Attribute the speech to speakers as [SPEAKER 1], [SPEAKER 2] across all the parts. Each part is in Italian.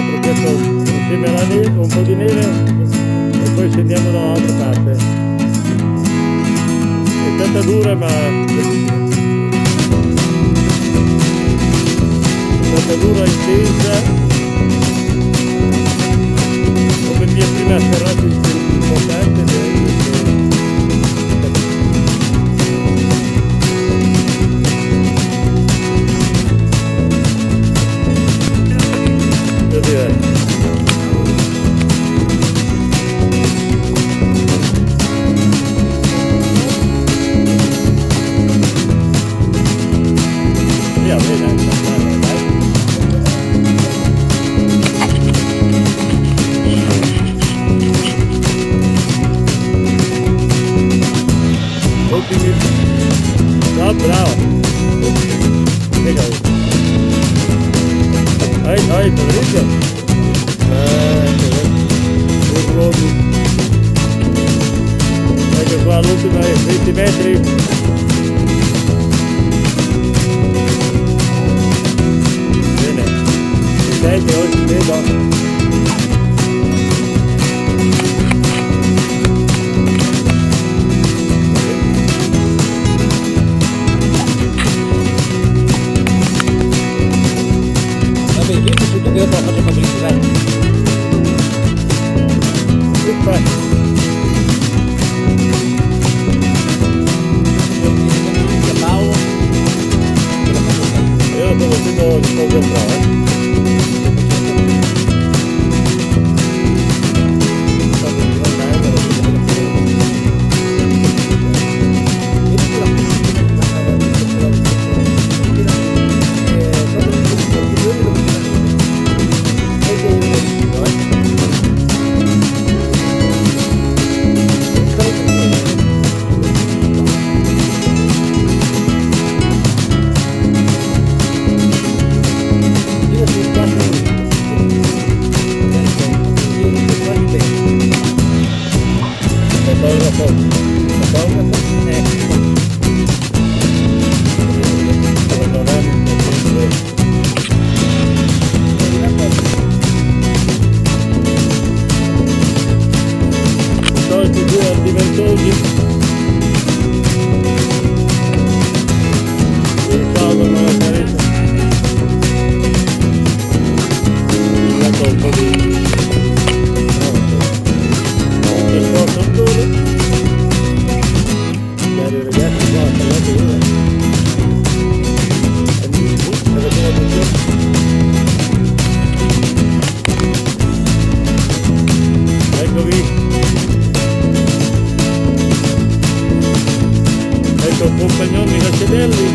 [SPEAKER 1] progetto insieme alla neve, un po' di neve e poi scendiamo dall'altra parte. È stata dura ma è stata dura, intensa, come mia prima serata importante. Bravo. Vai, Federico. Ecco qua l'ultima 20 metri. Bene. Si sente, oggi vedo. Io lo faccio pubblicità. Paolo. Io lo sto facendo di poco qua, compagnoni Racedelli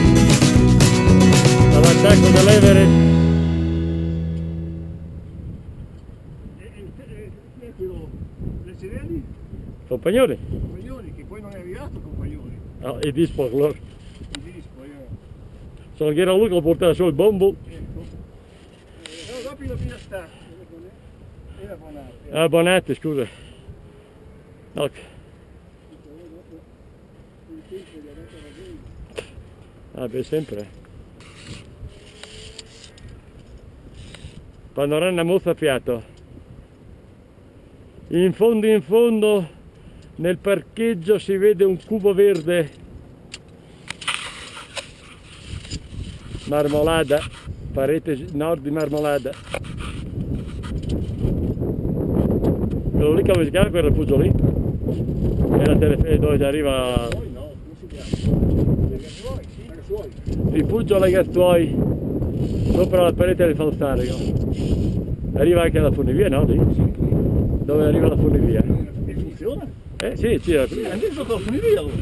[SPEAKER 1] all'attacco dell'Evere.
[SPEAKER 2] Racedelli?
[SPEAKER 1] Compagnoni?
[SPEAKER 2] Compagnoni, che poi non è arrivato Compagnoni.
[SPEAKER 1] No, il dispo allora.
[SPEAKER 2] Il dispo,
[SPEAKER 1] Solo che era lui che lo portava su il bombo.
[SPEAKER 2] Ecco. No, dopo la fine sta. Era Bonatti.
[SPEAKER 1] Ah, Bonatti, scusa. Ok. Ah beh, sempre. Panorama mozzafiato. In fondo nel parcheggio si vede un cubo verde. Marmolada, parete nord di Marmolada. Quello lì come si chiama quel rifugio lì? Era dove si arriva... Rifugio Legazzuoi, sopra la parete del Falsarico. Arriva anche alla funivia, no? Lì? Dove arriva la funivia?
[SPEAKER 2] E funziona?
[SPEAKER 1] Sì, sì.
[SPEAKER 2] Andiamo sotto la funivia allora.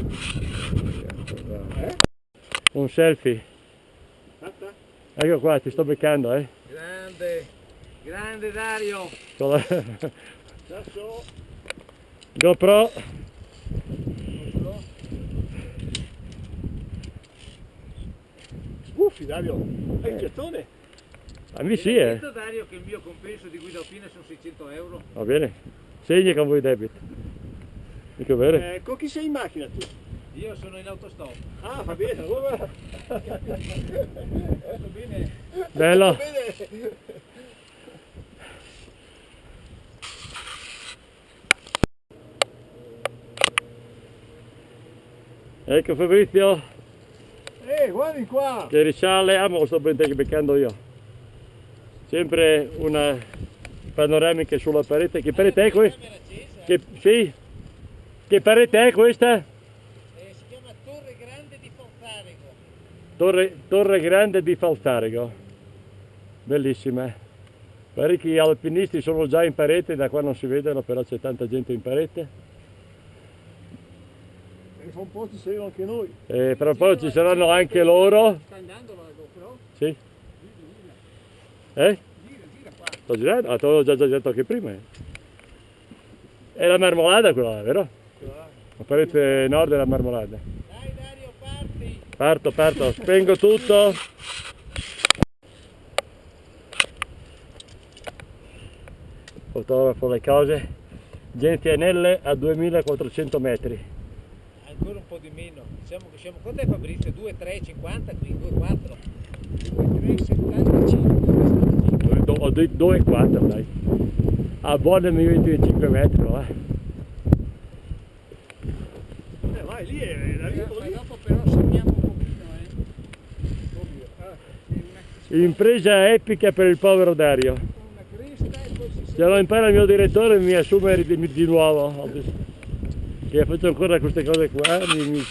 [SPEAKER 1] Un selfie.
[SPEAKER 2] Fatta?
[SPEAKER 1] Ecco qua, ti sto beccando,
[SPEAKER 2] Grande Dario.
[SPEAKER 1] GoPro.
[SPEAKER 2] Uffi Dario, hai il gettone?
[SPEAKER 1] A me sì,
[SPEAKER 2] Detto Dario che il mio compenso di guida alpina sono 600 euro.
[SPEAKER 1] Va bene. Segni con voi debito. Dico vero?
[SPEAKER 2] Con chi sei in macchina tu?
[SPEAKER 3] Io sono in autostop.
[SPEAKER 2] Ah, va bene, allora. Va
[SPEAKER 3] bene.
[SPEAKER 1] Bello.
[SPEAKER 2] Bene.
[SPEAKER 1] Ecco Fabrizio
[SPEAKER 2] Guardi qua!
[SPEAKER 1] che risale, ah ma lo sto beccando io. Sempre una panoramica sulla parete. Che parete è questa? Sì? Che parete è questa?
[SPEAKER 3] Si chiama Torre Grande di Falzarego.
[SPEAKER 1] Torre Grande di Falzarego. Bellissima. Parecchi alpinisti sono già in parete, da qua non si vedono, però c'è tanta gente in parete.
[SPEAKER 2] E fra un po' ci saremo anche noi.
[SPEAKER 1] E tra un po' ci saranno anche loro.
[SPEAKER 2] Sta andando la GoPro?
[SPEAKER 1] Sì. Eh?
[SPEAKER 2] Gira qua.
[SPEAKER 1] Sto girando? Ah, te l'avevo già detto anche prima. È la marmolada quella là, vero? La parete nord è la marmolada.
[SPEAKER 3] Dai Dario, parti!
[SPEAKER 1] Parto, spengo tutto. Fotografo le cose. GTNL a 2400 metri.
[SPEAKER 3] Ancora un po' di meno. Diciamo che siamo. Quanto è Fabrizio? 2, 3, 50 qui, 2, 4.
[SPEAKER 2] 2, 3, 75.
[SPEAKER 1] Ho detto 2 e 4 dai. A buone 25 metri va.
[SPEAKER 2] Vai lì, l'arrivo lì.
[SPEAKER 3] Dopo però segniamo un pochino,
[SPEAKER 1] Impresa epica per il povero Dario.
[SPEAKER 2] Una cresta e poi si
[SPEAKER 1] Se lo impara il mio direttore mi assume di nuovo. Che faccio ancora queste cose qua, mi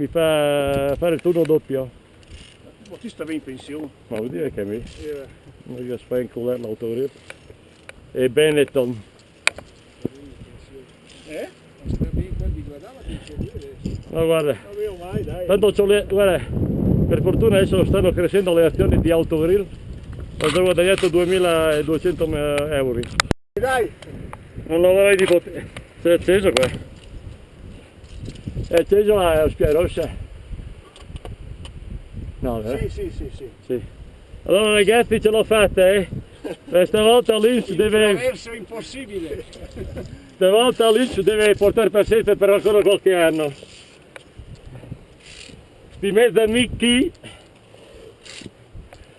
[SPEAKER 1] fa fare il turno doppio.
[SPEAKER 2] Bautista va in pensione.
[SPEAKER 1] Ma vuol dire che io spenco l'autore. E Benetton.
[SPEAKER 2] Quando guardava ti dicevo.
[SPEAKER 1] Ma guarda,
[SPEAKER 2] Non avevo mai, dai.
[SPEAKER 1] tanto guarda, per fortuna adesso stanno crescendo le azioni di Autogrill. Ho già guadagnato 2200 euro.
[SPEAKER 2] Dai!
[SPEAKER 1] Non lo vorrei di potere. Si è acceso qua. È acceso la spia rossa. No, vero?
[SPEAKER 2] Sì.
[SPEAKER 1] Sì. Allora ragazzi ce l'ho fatta, Questa volta Lynch deve.
[SPEAKER 2] Verso impossibile.
[SPEAKER 1] Stavolta Lynch deve portare pazienza per ancora qualche anno. Sti mezza Mickey.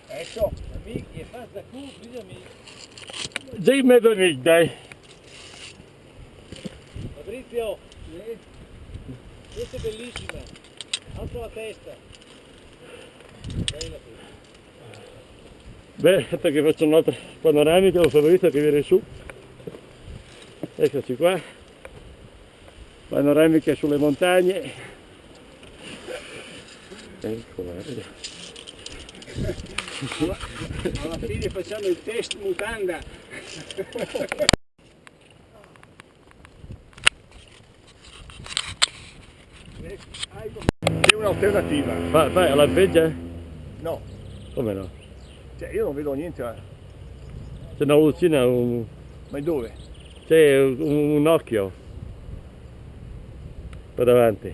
[SPEAKER 2] Ecco.
[SPEAKER 3] amici, e fa da cu, gli amici.
[SPEAKER 1] Già in mezzo Mickey, dai.
[SPEAKER 3] Fabrizio, questa è bellissima. Alza la testa. Bella qui.
[SPEAKER 1] Beh, aspetta che faccio un'altra panoramica, ho visto che viene su. Eccoci qua. Panoramica sulle montagne. Ecco, guarda.
[SPEAKER 2] Alla fine facciamo il test mutanda. C'è un'alternativa.
[SPEAKER 1] Vai, alla lampeggia?
[SPEAKER 2] No,
[SPEAKER 1] Come no?
[SPEAKER 2] cioè io non vedo niente.
[SPEAKER 1] C'è una lucina,
[SPEAKER 2] Ma dove?
[SPEAKER 1] c'è un occhio qua davanti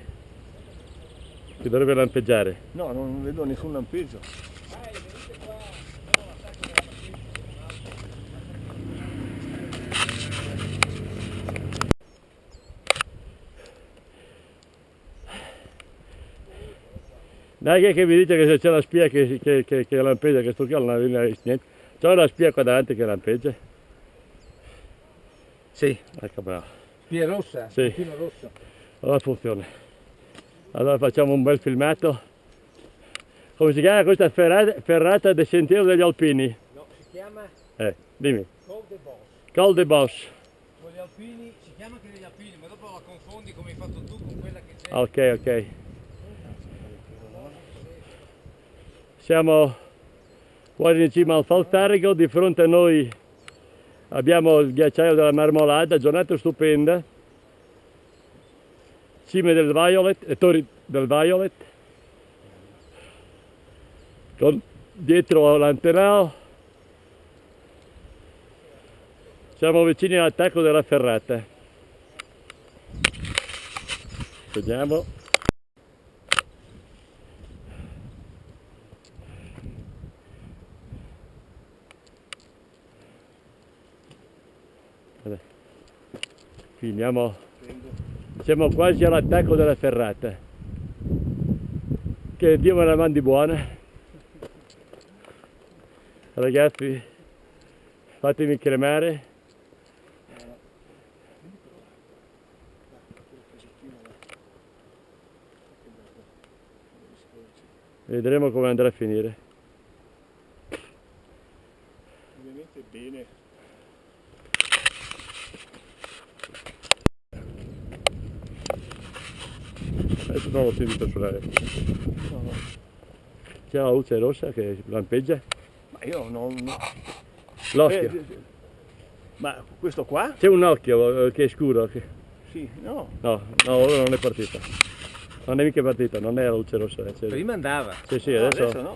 [SPEAKER 1] che dovrebbe lampeggiare.
[SPEAKER 2] No, non vedo nessun lampeggio.
[SPEAKER 1] Dai che mi dice che se c'è la spia che lampeggia, che sto qui non aveva visto niente. C'è una spia qua davanti che lampeggia.
[SPEAKER 2] Sì.
[SPEAKER 1] Ecco bravo.
[SPEAKER 2] Spia rossa?
[SPEAKER 1] Sì.
[SPEAKER 2] Fino rossa.
[SPEAKER 1] Allora funziona. Allora facciamo un bel filmato. Come si chiama questa ferrata del Sentiero degli Alpini?
[SPEAKER 3] No, si chiama
[SPEAKER 1] Dimmi.
[SPEAKER 3] Col de Bosch.
[SPEAKER 1] Col de Bosch.
[SPEAKER 3] Con gli alpini, si chiama anche degli alpini, ma dopo la confondi come hai fatto tu con quella che c'è.
[SPEAKER 1] Ok. Siamo fuori in cima al Falzarego, di fronte a noi abbiamo il ghiacciaio della Marmolada, giornata stupenda, cime del Violet, torri del Violet, con dietro l'Antenao, siamo vicini all'attacco della ferrata. Vediamo. Finiamo, siamo quasi all'attacco della ferrata. Che Dio me la mandi buona. Ragazzi, fatemi cremare. Vedremo come andrà a finire.
[SPEAKER 2] Ovviamente bene.
[SPEAKER 1] Adesso non l'ho sentito suonare. C'è la luce rossa che lampeggia.
[SPEAKER 2] Ma io non...
[SPEAKER 1] L'occhio.
[SPEAKER 2] ma questo qua?
[SPEAKER 1] C'è un occhio che è scuro.
[SPEAKER 2] Sì, no.
[SPEAKER 1] No, ora non è partita. Non è mica partita, non è la luce rossa.
[SPEAKER 3] Prima andava.
[SPEAKER 1] Sì,
[SPEAKER 2] No,
[SPEAKER 1] adesso...
[SPEAKER 2] no.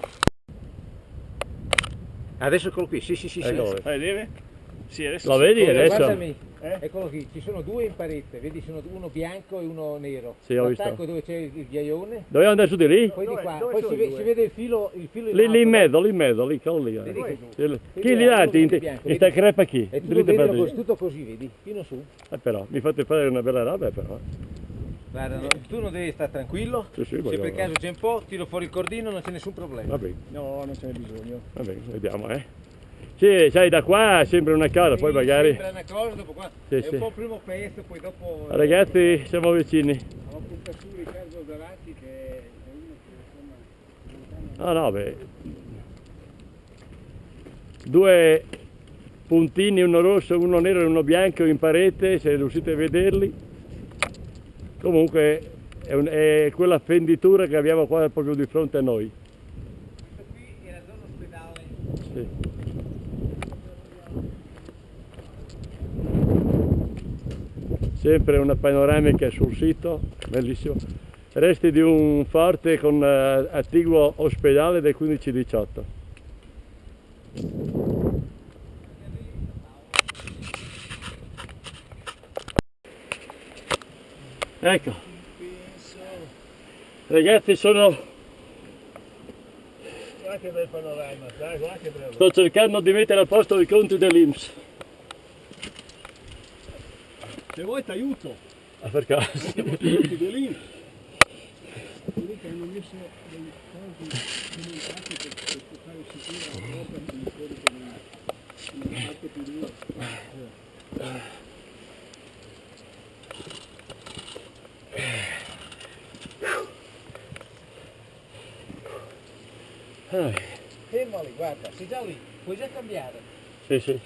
[SPEAKER 3] Adesso eccolo qui, sì.
[SPEAKER 1] Eccolo.
[SPEAKER 2] Vai, vedere? Sì, adesso
[SPEAKER 1] Lo
[SPEAKER 2] sì.
[SPEAKER 1] vedi adesso?
[SPEAKER 3] Guardami,
[SPEAKER 2] Eh?
[SPEAKER 3] eccolo qui, ci sono due in parete, vedi sono uno bianco e uno nero.
[SPEAKER 1] Sì, ho visto.
[SPEAKER 3] L'attacco dove c'è il ghiaione,
[SPEAKER 1] Dobbiamo andare su di lì?
[SPEAKER 3] poi di
[SPEAKER 2] Dove-
[SPEAKER 3] qua,
[SPEAKER 2] dove
[SPEAKER 3] poi
[SPEAKER 2] sono
[SPEAKER 3] si,
[SPEAKER 2] i due?
[SPEAKER 3] si vede il filo in
[SPEAKER 1] Lì in
[SPEAKER 3] alto.
[SPEAKER 1] mezzo, lì, quello lì.
[SPEAKER 3] Vedi che giù.
[SPEAKER 1] Chi
[SPEAKER 3] Vedi
[SPEAKER 1] lì
[SPEAKER 3] là,
[SPEAKER 1] davanti,
[SPEAKER 3] quello bianco,
[SPEAKER 1] e sta
[SPEAKER 3] vedi?
[SPEAKER 1] crepa chi?
[SPEAKER 3] È tutto
[SPEAKER 1] Dritta per
[SPEAKER 3] dentro,
[SPEAKER 1] lì.
[SPEAKER 3] tutto così, vedi, fino su.
[SPEAKER 1] Però, mi fate fare una bella roba però.
[SPEAKER 3] Guarda, tu non devi stare tranquillo,
[SPEAKER 1] Sì,
[SPEAKER 3] se
[SPEAKER 1] voglio-
[SPEAKER 3] per caso c'è un po', tiro fuori il cordino, non c'è nessun problema.
[SPEAKER 1] Va bene,
[SPEAKER 2] No, non ce n'è bisogno.
[SPEAKER 1] vediamo Sì, sai, da qua sembra una cosa, poi
[SPEAKER 3] Sì,
[SPEAKER 1] magari...
[SPEAKER 3] sembra una cosa, dopo qua
[SPEAKER 1] Sì,
[SPEAKER 3] è
[SPEAKER 1] sì.
[SPEAKER 3] un po' il primo pezzo, poi dopo...
[SPEAKER 1] Ragazzi, siamo vicini.
[SPEAKER 2] Ho puntato su Riccardo Zaratti che è uno che insomma...
[SPEAKER 1] No, beh. 2 puntini, uno rosso, uno nero e uno bianco in parete, se riuscite a vederli. Comunque è quella fenditura che abbiamo qua proprio di fronte a noi.
[SPEAKER 3] Questo qui è la zona ospedale.
[SPEAKER 1] Sì. Sempre una panoramica sul sito, bellissimo. Resti di un forte con attiguo ospedale del 15-18. Ecco, ragazzi,
[SPEAKER 2] Guarda che bel panorama, dai, guarda che bello.
[SPEAKER 1] sto cercando di mettere a posto i conti dell'Inps.
[SPEAKER 2] Se vuoi ti aiuto.
[SPEAKER 1] Ah, per caso.
[SPEAKER 2] Siamo tutti di lì. Quelli che hanno messo delle cose commentate per fare sicuro la roba per i fuori che non hanno fatto più duro.
[SPEAKER 3] Fermali, guarda, sei già lì, puoi già cambiare.
[SPEAKER 1] Sì, sì.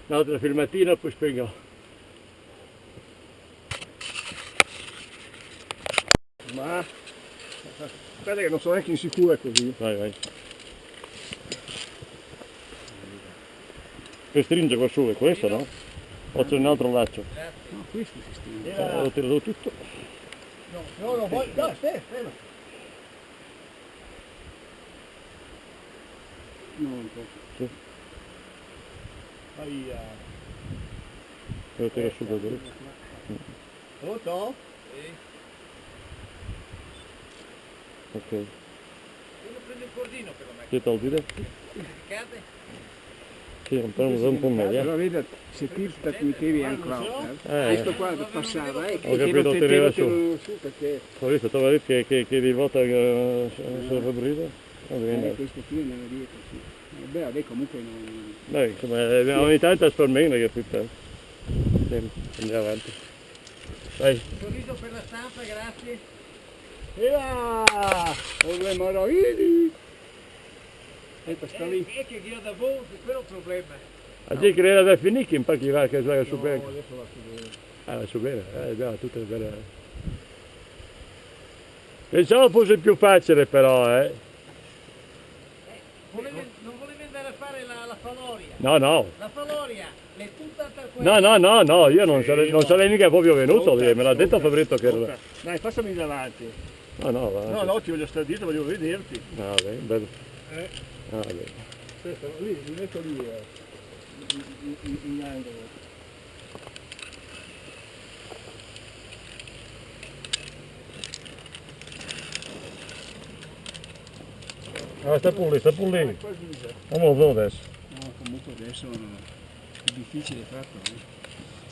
[SPEAKER 1] Un'altra filmatina, poi spiego.
[SPEAKER 2] Ma aspetta che non sono neanche insicuro è così.
[SPEAKER 1] Vai. Che stringe qua su, è questo, no? O c'è un altro laccio?
[SPEAKER 2] No, questo si stringe.
[SPEAKER 1] L'ho tirato tutto.
[SPEAKER 2] No, no, voglio. No, aspetta. No, un po'.
[SPEAKER 1] Sì.
[SPEAKER 2] Aia.
[SPEAKER 1] Lo tiro su da dove?
[SPEAKER 2] Pronto?
[SPEAKER 1] Ok.
[SPEAKER 3] Uno prende il cordino per la macchina.
[SPEAKER 1] Che vuol dire?
[SPEAKER 3] Cade?
[SPEAKER 1] Sì, un po' meglio.
[SPEAKER 2] Però vedi, se ti mettevi anche l'altro. Questo qua passava
[SPEAKER 1] Ho capito, teneva su.
[SPEAKER 2] perché
[SPEAKER 1] Ho visto, tu vedi che di volta sul rubrico? Va bene.
[SPEAKER 2] questo qui non è dietro, sì. Vabbè, comunque non...
[SPEAKER 1] Dai, insomma, ogni tanto spalmeno che capita. Andiamo avanti. Vai.
[SPEAKER 3] Sorriso per la stampa, grazie.
[SPEAKER 2] E là! Ho due maravigli! Aspetta, sta lì.
[SPEAKER 3] È che io da voi, quello è un problema.
[SPEAKER 1] Oggi credo da finire che impacchi va che vai su bene.
[SPEAKER 2] Adesso va su bene.
[SPEAKER 1] Ah, va su bene, già, tutte bene. Pensavo fosse più facile però,
[SPEAKER 3] Non volevi andare a fare la faloria.
[SPEAKER 1] No,
[SPEAKER 3] La faloria, le tutta per quello.
[SPEAKER 1] no, io non sarei mica proprio venuto lì, me l'ha detto Fabrizio che era...
[SPEAKER 2] Dai, passami davanti.
[SPEAKER 1] No, va.
[SPEAKER 2] No, ti voglio stare dietro, voglio vederti.
[SPEAKER 1] No, bene, bello.
[SPEAKER 2] Eh?
[SPEAKER 1] Ah, bene.
[SPEAKER 2] Aspetta, lì, mi metto lì, in angolo.
[SPEAKER 1] Sta pure lì.
[SPEAKER 2] Quasi lì.
[SPEAKER 1] Non lo vedo adesso.
[SPEAKER 2] No, comunque adesso è difficile farlo.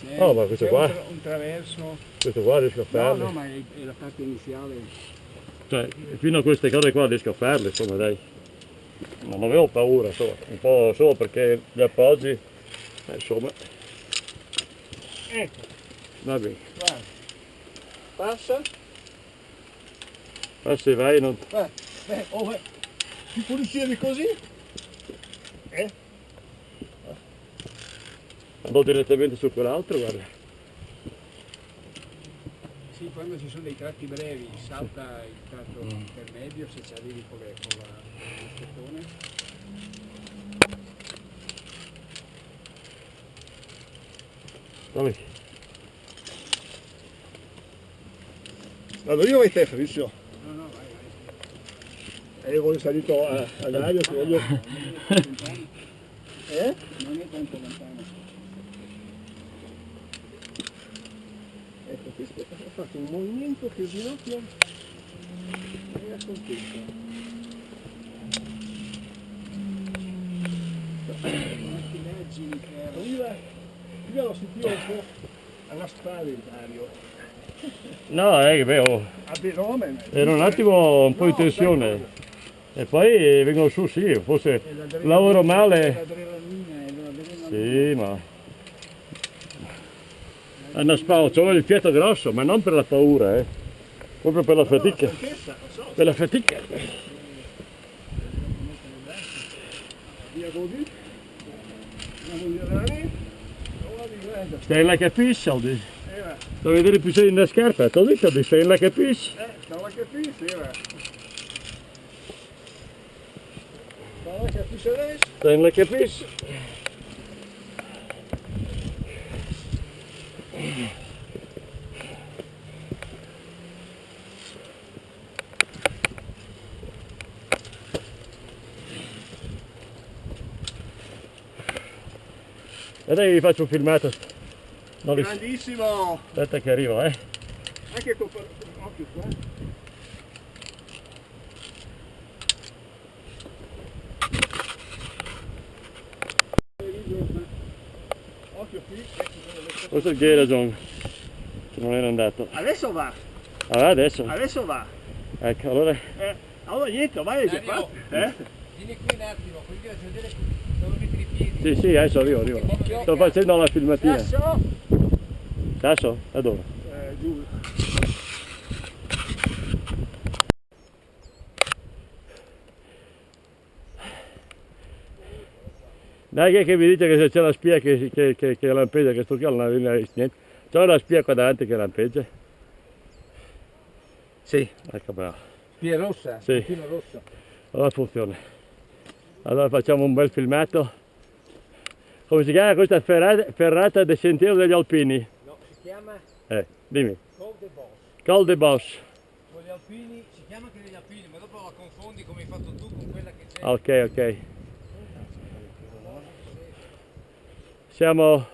[SPEAKER 2] c'è,
[SPEAKER 1] Oh, ma questo
[SPEAKER 2] c'è
[SPEAKER 1] qua?
[SPEAKER 2] un traverso.
[SPEAKER 1] Questo qua riesco a
[SPEAKER 2] No,
[SPEAKER 1] farle.
[SPEAKER 2] no, ma è la parte iniziale.
[SPEAKER 1] Cioè, fino a queste cose qua riesco a farle, insomma, dai. Non avevo paura, insomma, un po' solo perché gli appoggi, insomma,
[SPEAKER 2] Ecco,
[SPEAKER 1] va bene.
[SPEAKER 2] guarda. Passa.
[SPEAKER 1] Ma se vai non...
[SPEAKER 2] Oh, più pulizia di così?
[SPEAKER 1] Andò direttamente su quell'altro, guarda.
[SPEAKER 2] Sì, quando ci sono dei tratti brevi salta il tratto intermedio se ci arrivi con lo spettone.
[SPEAKER 1] Vabbè.
[SPEAKER 4] Vado io vai te Fabrizio?
[SPEAKER 2] No, no, vai, vai.
[SPEAKER 4] E io voglio salito a Dario, se voglio...
[SPEAKER 2] Non è tanto lontano.
[SPEAKER 4] Ecco, questo ho fatto un movimento che il ginocchio era contento.
[SPEAKER 2] Anche leggi che
[SPEAKER 4] Prima lo sentivo un po' alla spalla il Dario.
[SPEAKER 1] No, che beh, oh,
[SPEAKER 4] No, ma
[SPEAKER 1] era un attimo un po' in tensione. E poi vengo su, sì, forse lavoro male.
[SPEAKER 2] l'adrenalina e l'adrenalina.
[SPEAKER 1] Sì, ma... Una spalla, c'ho il fiato grosso, ma non per la paura, proprio per la fatica. Per la fatica.
[SPEAKER 4] via così. Andiamo via da lì. Guarda.
[SPEAKER 1] Stai like a fish, Aldi.
[SPEAKER 4] Era.
[SPEAKER 1] Devo vedere i piselli nella scarpa, ti ho detto di stai like a fish.
[SPEAKER 4] Stava che fish, era. Stava che fish adesso.
[SPEAKER 1] Stai like a fish. E dai vi faccio un filmato. Non li...
[SPEAKER 4] Grandissimo!
[SPEAKER 1] Aspetta che arrivo,
[SPEAKER 4] Anche con occhio qua. Occhio qui.
[SPEAKER 1] Questo è il Ghera John, che non era andato.
[SPEAKER 4] Adesso va,
[SPEAKER 1] Allora adesso,
[SPEAKER 4] adesso va.
[SPEAKER 1] ecco, allora...
[SPEAKER 4] Allora niente, vai che fa.
[SPEAKER 3] Vieni qui un attimo, così faccio vedere dove metti i piedi.
[SPEAKER 1] Sì, sì, adesso arrivo. Sto facendo la filmatina.
[SPEAKER 4] Adesso.
[SPEAKER 1] Adesso? Da dove?
[SPEAKER 4] Giù.
[SPEAKER 1] Dai che mi dite che se c'è la spia che lampeggia, che sto qui non ha visto niente. C'è una spia qua davanti che lampeggia.
[SPEAKER 2] Sì,
[SPEAKER 1] Ecco bravo.
[SPEAKER 2] spia rossa,
[SPEAKER 1] Sì.
[SPEAKER 2] spina rossa.
[SPEAKER 1] Allora funziona. Allora facciamo un bel filmato. Come si chiama questa ferrata del Sentiero degli Alpini?
[SPEAKER 3] No, si chiama
[SPEAKER 1] Dimmi.
[SPEAKER 3] Col de Boss.
[SPEAKER 1] Col de Bosch.
[SPEAKER 3] Con gli alpini, si chiama anche degli alpini, ma dopo la confondi come hai fatto tu con quella che c'è.
[SPEAKER 1] Ok, ok. Siamo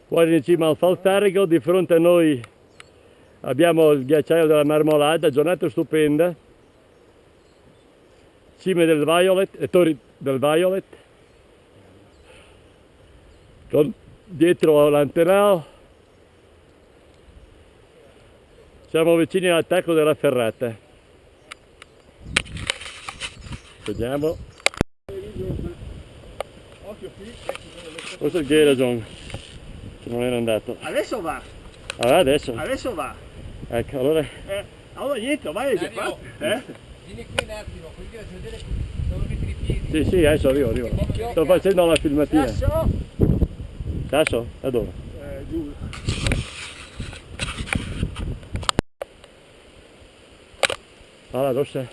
[SPEAKER 1] quasi in cima al Falzarico, di fronte a noi abbiamo il ghiacciaio della Marmolada, giornata stupenda. Cime del Violet, torri del Violet, con dietro l'Antenao. Siamo vicini all'attacco della ferrata. Vediamo.
[SPEAKER 4] Occhio qui.
[SPEAKER 1] Questo è il Ghera John, che non era andato.
[SPEAKER 4] Adesso va,
[SPEAKER 1] Allora adesso,
[SPEAKER 4] adesso va.
[SPEAKER 1] ecco, allora...
[SPEAKER 4] Allora niente, vai che fa.
[SPEAKER 3] Vieni qui un attimo, così faccio vedere dove metti i piedi.
[SPEAKER 1] Sì, sì, adesso arrivo. Sto facendo la filmatina.
[SPEAKER 4] Adesso.
[SPEAKER 1] Adesso? Da dove?
[SPEAKER 4] Giù.
[SPEAKER 1] Alla rossa.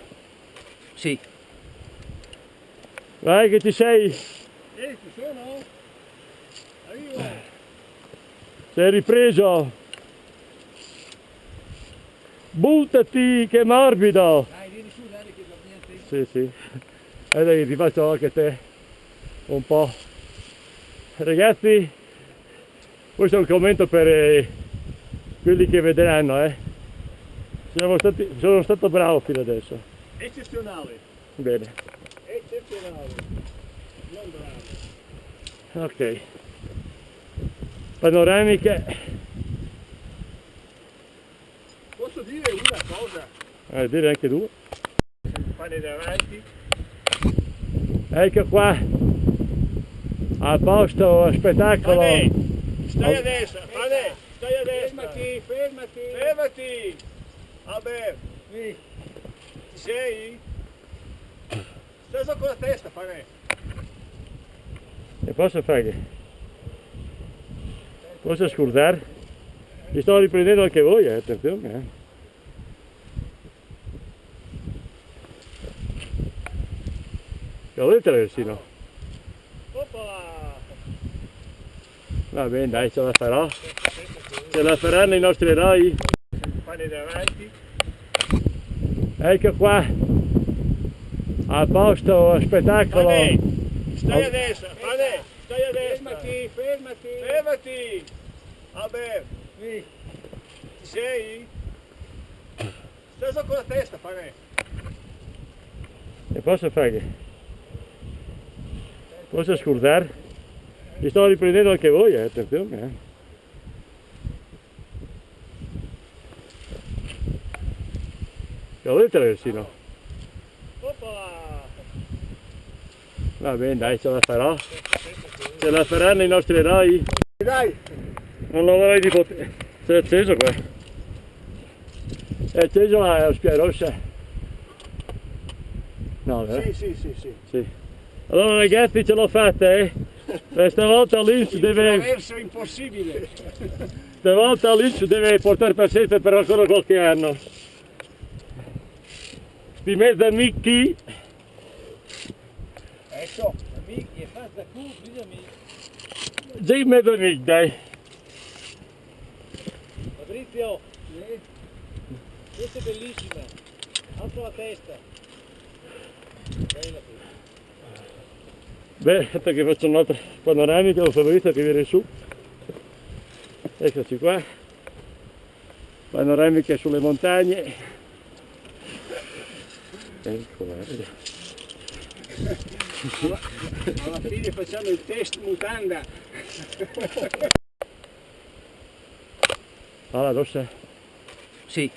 [SPEAKER 2] Sì.
[SPEAKER 1] Vai che ci sei!
[SPEAKER 4] Ci sono? Arrivo.
[SPEAKER 1] Sei ripreso! Buttati, che morbido!
[SPEAKER 3] Dai, vieni su, dai, che va niente.
[SPEAKER 1] Sì, sì. E dai, ti faccio anche te un po'. Ragazzi, questo è un commento per quelli che vedranno, Sono stato bravo fino adesso.
[SPEAKER 4] Eccezionale.
[SPEAKER 1] Bene.
[SPEAKER 4] Eccezionale. Non bravo.
[SPEAKER 1] Ok. panoramiche,
[SPEAKER 2] Posso dire una cosa?
[SPEAKER 1] dire anche due.
[SPEAKER 2] Pane davanti.
[SPEAKER 1] Ecco qua, a posto spettacolo.
[SPEAKER 2] Pane, stai
[SPEAKER 1] Oh.
[SPEAKER 2] a destra, Pane, stai a destra. Fermati, fermati. Fermati. Albert,
[SPEAKER 3] Sì.
[SPEAKER 2] ci sei? Stai con la testa, Pane.
[SPEAKER 1] E posso fare? Posso scusare? Vi sto riprendendo anche voi, attenzione. Lo volete traversino?
[SPEAKER 2] Opala.
[SPEAKER 1] Va bene, dai, ce la farò. Ce la faranno i nostri eroi.
[SPEAKER 2] Pane davanti.
[SPEAKER 1] Ecco qua, a posto spettacolo.
[SPEAKER 2] Pane, stai
[SPEAKER 1] Oh.
[SPEAKER 2] a destra, Pane, stai a destra. Fermati, fermati. Fermati. Albert,
[SPEAKER 3] Sì.
[SPEAKER 2] ci sei? Stai con la testa, Pane.
[SPEAKER 1] E posso fare? Posso scusare? Vi sto riprendendo anche voi, attenzione. Lo volete traversino?
[SPEAKER 2] Opala.
[SPEAKER 1] Va bene, dai, ce la farò. Ce la faranno i nostri eroi.
[SPEAKER 2] Dai,
[SPEAKER 1] Non lo vorrei di potere. Si è acceso qua. È acceso la spia rossa. No, vero?
[SPEAKER 2] sì.
[SPEAKER 1] Sì. Allora ragazzi, ce l'ho fatta, eh? Questa volta Lynch deve,
[SPEAKER 2] Traverso impossibile.
[SPEAKER 1] stavolta Lynch deve portare pazienza per ancora qualche anno. Sti mezzi amici,
[SPEAKER 2] Ecco.
[SPEAKER 3] Amici, è fatta qui, amici.
[SPEAKER 1] già in mezzo amici, dai.
[SPEAKER 3] Fabrizio, questa è bellissima. Alza la testa. Bella qui.
[SPEAKER 1] Beh, aspetta che faccio un'altra panoramica, lo favorito che viene su. Eccoci qua. Panoramiche sulle montagne. Ecco, guarda.
[SPEAKER 2] Alla fine facciamo il test mutanda.
[SPEAKER 1] Ah, rossa.
[SPEAKER 3] Sì.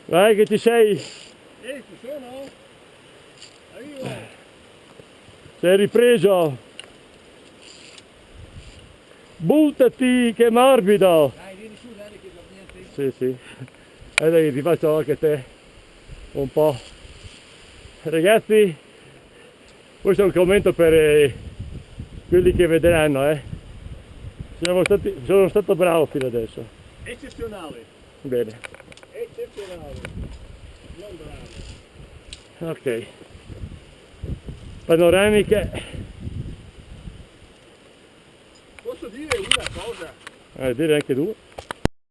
[SPEAKER 1] Vai che ci sei,
[SPEAKER 2] Ci sono? Arrivo.
[SPEAKER 1] sei ripreso. Buttati, che morbido.
[SPEAKER 3] Dai, vieni su, dai, che dormi a te.
[SPEAKER 1] Sì, sì. Dai, ti faccio anche te un po'. Ragazzi, questo è un commento per quelli che vedranno, eh. Sono stato bravo fino adesso.
[SPEAKER 2] Eccezionale.
[SPEAKER 1] Bene.
[SPEAKER 2] Eccezionale. Non bravo.
[SPEAKER 1] Ok. Panoramiche,
[SPEAKER 2] Posso dire una cosa?
[SPEAKER 1] dire anche due.